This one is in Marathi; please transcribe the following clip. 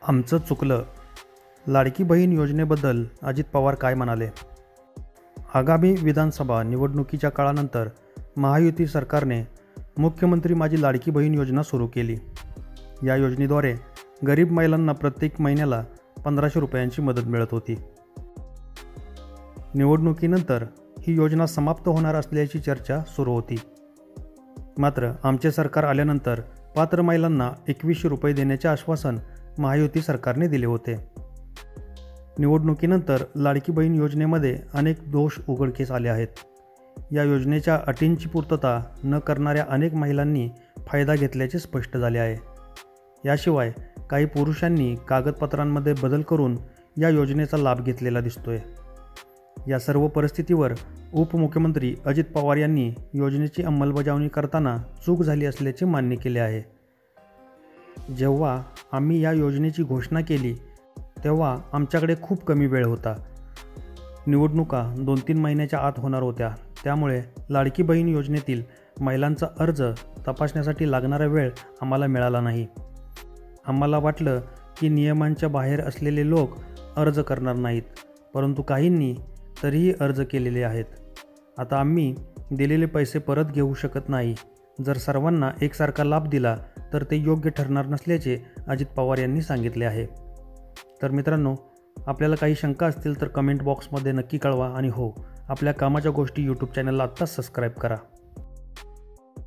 आमचं चुकलं. लाडकी बहीण योजनेबद्दल अजित पवार काय म्हणाले? आगामी विधानसभा निवडणुकीच्या काळानंतर महायुती सरकारने मुख्यमंत्री माझी लाडकी बहीण योजना सुरू केली. या योजनेद्वारे गरीब महिलांना प्रत्येक महिन्याला 1500 रुपयांची मदत मिळत होती. निवडणुकीनंतर ही योजना समाप्त होणार असल्याची चर्चा सुरू होती. मात्र आमचे सरकार आल्यानंतर पात्र महिलांना 2100 रुपये देण्याचे आश्वासन महायुती सरकारने दिले होते. निवडणुकीनंतर लाडकी बहीण योजनेमध्ये अनेक दोष उघडकीस आले आहेत. या योजनेच्या अटींची पूर्तता न करणाऱ्या अनेक महिलांनी फायदा घेतल्याचे स्पष्ट झाले आहे. याशिवाय काही पुरुषांनी कागदपत्रांमध्ये बदल करून या योजनेचा लाभ घेतलेला दिसतोय. या सर्व परिस्थितीवर उपमुख्यमंत्री अजित पवार यांनी योजनेची अंमलबजावणी करताना चूक झाली असल्याचे मान्य केले आहे. जेव्हा आम्ही या योजनेची घोषणा केली तेव्हा आमच्याकडे खूप कमी वेळ होता. निवडणुका 2-3 महिन्याच्या आत होणार होत्या. त्यामुळे लाडकी बहीण योजनेतील महिलांचा अर्ज तपासण्यासाठी लागणारा वेळ आम्हाला मिळाला नाही. आम्हाला वाटलं की नियमांच्या बाहेर असलेले लोक अर्ज करणार नाहीत, परंतु काहींनी तरीही अर्ज केलेले आहेत. आता आम्ही दिलेले पैसे परत घेऊ शकत नाही. जर सर्वांना एकसारखा लाभ दिला तर ते योग्य ठरणार नसल्याचे अजित पवार यांनी सांगितले आहे. तर मित्रांनो, आपल्याला काही शंका असतील तर कमेंट बॉक्समध्ये नक्की कळवा आणि हो, आपल्या कामाच्या गोष्टी यूट्यूब चॅनलला आत्ताच सबस्क्राईब करा.